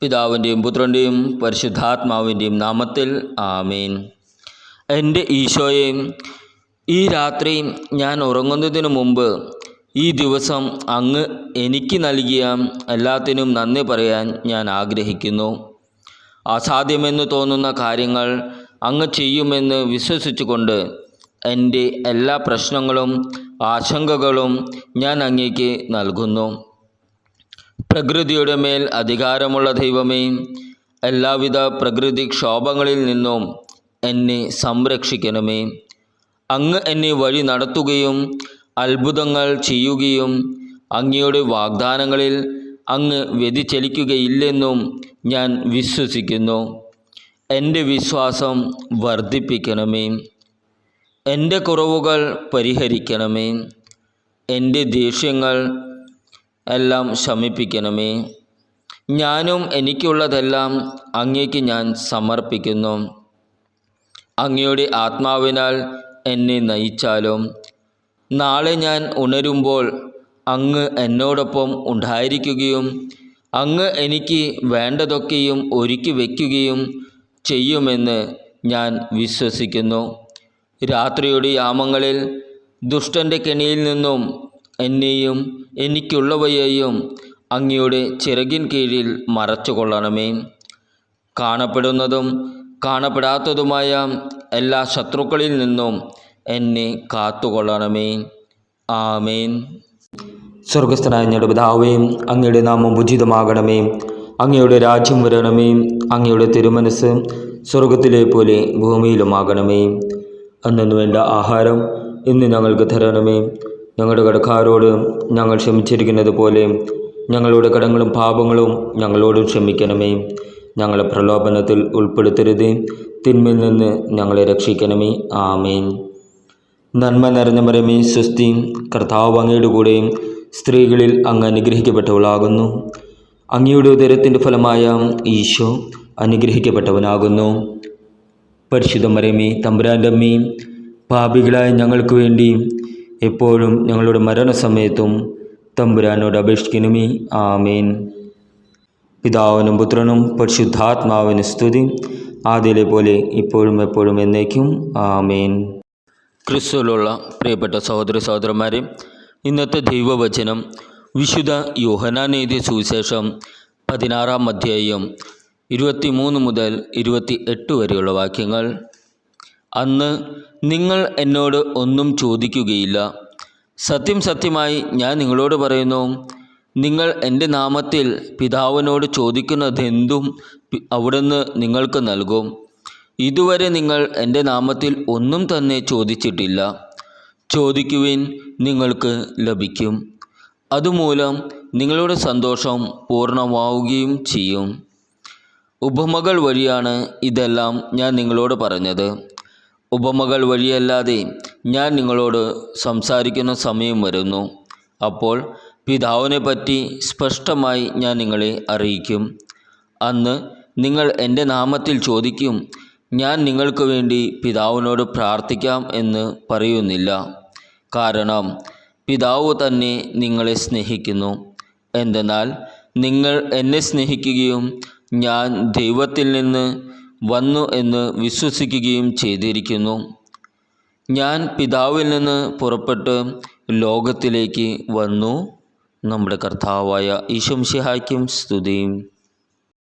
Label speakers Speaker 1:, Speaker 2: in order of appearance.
Speaker 1: പിതാവിൻ്റെയും പുത്രൻ്റെയും പരിശുദ്ധാത്മാവിൻ്റെയും നാമത്തിൽ ആമേൻ. എൻ്റെ ഈശോയെ, ഈ രാത്രി ഞാൻ ഉറങ്ങുന്നതിനു മുമ്പ് ഈ ദിവസം അങ്ങ് എനിക്ക് നൽകിയ എല്ലാത്തിനും നന്ദി പറയാൻ ഞാൻ ആഗ്രഹിക്കുന്നു. അസാധ്യമെന്ന് തോന്നുന്ന കാര്യങ്ങൾ അങ്ങ് ചെയ്യുമെന്ന് വിശ്വസിച്ചുകൊണ്ട് എൻ്റെ എല്ലാ പ്രശ്നങ്ങളും ആശങ്കകളും ഞാൻ അങ്ങേക്ക് നൽകുന്നു. പ്രകൃതിയുടെ മേൽ അധികാരമുള്ള ദൈവമേ, എല്ലാവിധ പ്രകൃതിക്ഷോഭങ്ങളിൽ നിന്നും എന്നെ സംരക്ഷിക്കണമേ. അങ്ങ് എന്നെ വഴി നടത്തുകയും അത്ഭുതങ്ങൾ ചെയ്യുകയും അങ്ങയുടെ വാഗ്ദാനങ്ങളിൽ അങ്ങ് വ്യതിചലിക്കുകയില്ലെന്നും ഞാൻ വിശ്വസിക്കുന്നു. എൻ്റെ വിശ്വാസം വർദ്ധിപ്പിക്കണമേ. എൻ്റെ കുറവുകൾ പരിഹരിക്കണമേ. എൻ്റെ ദേഷ്യങ്ങൾ എല്ലാം ശമിപ്പിക്കണമേ. ഞാനും എനിക്കുള്ളതെല്ലാം അങ്ങേക്ക് ഞാൻ സമർപ്പിക്കുന്നു. അങ്ങയുടെ ആത്മാവിനാൽ എന്നെ നയിച്ചാലും നാളെ ഞാൻ ഉണരുമ്പോൾ അങ്ങ് എന്നോടൊപ്പം ഉണ്ടായിരിക്കുകയും അങ്ങ് എനിക്ക് വേണ്ടതൊക്കെയും ഒരുക്കി വയ്ക്കുകയും ചെയ്യുമെന്ന് ഞാൻ വിശ്വസിക്കുന്നു. രാത്രിയുടെ യാമങ്ങളിൽ ദുഷ്ടൻ്റെ കെണിയിൽ നിന്നും എന്നെയും എനിക്കുള്ളവയെയും അങ്ങയുടെ ചിറകിൻ കീഴിൽ മറച്ചുകൊള്ളണമേ. കാണപ്പെടുന്നതും കാണപ്പെടാത്തതുമായ എല്ലാ ശത്രുക്കളിൽ നിന്നും എന്നെ കാത്തുകൊള്ളണമേ. ആമേൻ.
Speaker 2: സ്വർഗസ്ഥനായ ഞങ്ങളുടെ പിതാവേ, അങ്ങയുടെ നാമം ഉചിതമാകണമേ. അങ്ങയുടെ രാജ്യം വരണമേ. അങ്ങയുടെ തിരുമനസ് സ്വർഗത്തിലെ പോലെ ഭൂമിയിലുമാകണമേ. അന്നു വേണ്ട ആഹാരം ഇന്ന് ഞങ്ങൾക്ക് തരണമേ. ഞങ്ങളുടെ കടക്കാരോട് ഞങ്ങൾ ക്ഷമിച്ചിരിക്കുന്നത് പോലെ ഞങ്ങളുടെ കടങ്ങളും പാപങ്ങളും ഞങ്ങളോട് ക്ഷമിക്കണമേ. ഞങ്ങളെ പ്രലോഭനത്തിൽ ഉൾപ്പെടുത്തരുത്, തിന്മയിൽ നിന്ന് ഞങ്ങളെ രക്ഷിക്കണമേ. ആമേൻ. നന്മ നിറഞ്ഞ മറിയമേ, സ്വസ്തി, കർത്താവ് അങ്ങയുടെ കൂടെ സ്ത്രീകളിൽ അങ്ങ് അനുഗ്രഹിക്കപ്പെട്ടവളാകുന്നു. അങ്ങയുടെ ഉദരത്തിൻ്റെ ഫലമായ ഈശോ അനുഗ്രഹിക്കപ്പെട്ടവനാകുന്നു. പരിശുദ്ധ മറിയമേ, തമ്പുരാൻ്റെ അമ്മേ, പാപികളായ ഞങ്ങൾക്ക് വേണ്ടി എപ്പോഴും ഞങ്ങളുടെ മരണസമയത്തും തമ്പുരാനോട് അപേക്ഷിക്കണമേ. ആമേൻ. പിതാവിനും പുത്രനും പരിശുദ്ധാത്മാവിന് സ്തുതി, ആദ്യയിലെ പോലെ ഇപ്പോഴും എപ്പോഴും എന്നേക്കും. ആമേൻ.
Speaker 1: ക്രിസ്തുവിലുള്ള പ്രിയപ്പെട്ട സഹോദര സഹോദരന്മാരെ, ഇന്നത്തെ ദൈവവചനം വിശുദ്ധ യോഹന്നാൻ എഴുതിയ സുവിശേഷം 16-ാം അധ്യായം 23 മുതൽ 28 വരെയുള്ള വാക്യങ്ങൾ. അന്ന് നിങ്ങൾ എന്നോട് ഒന്നും ചോദിക്കുകയില്ല. സത്യം സത്യമായി ഞാൻ നിങ്ങളോട് പറയുന്നു, നിങ്ങൾ എൻ്റെ നാമത്തിൽ പിതാവിനോട് ചോദിക്കുന്നതെന്തും അവിടുന്ന് നിങ്ങൾക്ക് നൽകും. ഇതുവരെ നിങ്ങൾ എൻ്റെ നാമത്തിൽ ഒന്നും തന്നെ ചോദിച്ചിട്ടില്ല. ചോദിക്കുവിൻ, നിങ്ങൾക്ക് ലഭിക്കും. അതുമൂലം നിങ്ങളുടെ സന്തോഷം പൂർണ്ണമാവുകയും ചെയ്യും. ഉപമകൾ വഴിയാണ് ഇതെല്ലാം ഞാൻ നിങ്ങളോട് പറഞ്ഞത്. ഉപമകൾ വഴിയല്ലാതെ ഞാൻ നിങ്ങളോട് സംസാരിക്കുന്ന സമയം വരുന്നു. അപ്പോൾ പിതാവിനെ പറ്റി സ്പഷ്ടമായി ഞാൻ നിങ്ങളെ അറിയിക്കും. അന്ന് നിങ്ങൾ എൻ്റെ നാമത്തിൽ ചോദിക്കും. ഞാൻ നിങ്ങൾക്ക് വേണ്ടി പിതാവിനോട് പ്രാർത്ഥിക്കാം എന്ന് പറയുന്നില്ല. കാരണം പിതാവ് തന്നെ നിങ്ങളെ സ്നേഹിക്കുന്നു. എന്തെന്നാൽ നിങ്ങൾ എന്നെ സ്നേഹിക്കുകയും ഞാൻ ദൈവത്തിൽ നിന്ന് വന്നു എന്ന് വിശ്വസിക്കുകയും ചെയ്തിരിക്കുന്നു. ഞാൻ പിതാവിൽ നിന്ന് പുറപ്പെട്ട് ലോകത്തിലേക്ക് വന്നു. നമ്മുടെ കർത്താവായ ഈശോ മിശിഹായ്ക്കും സ്തുതി.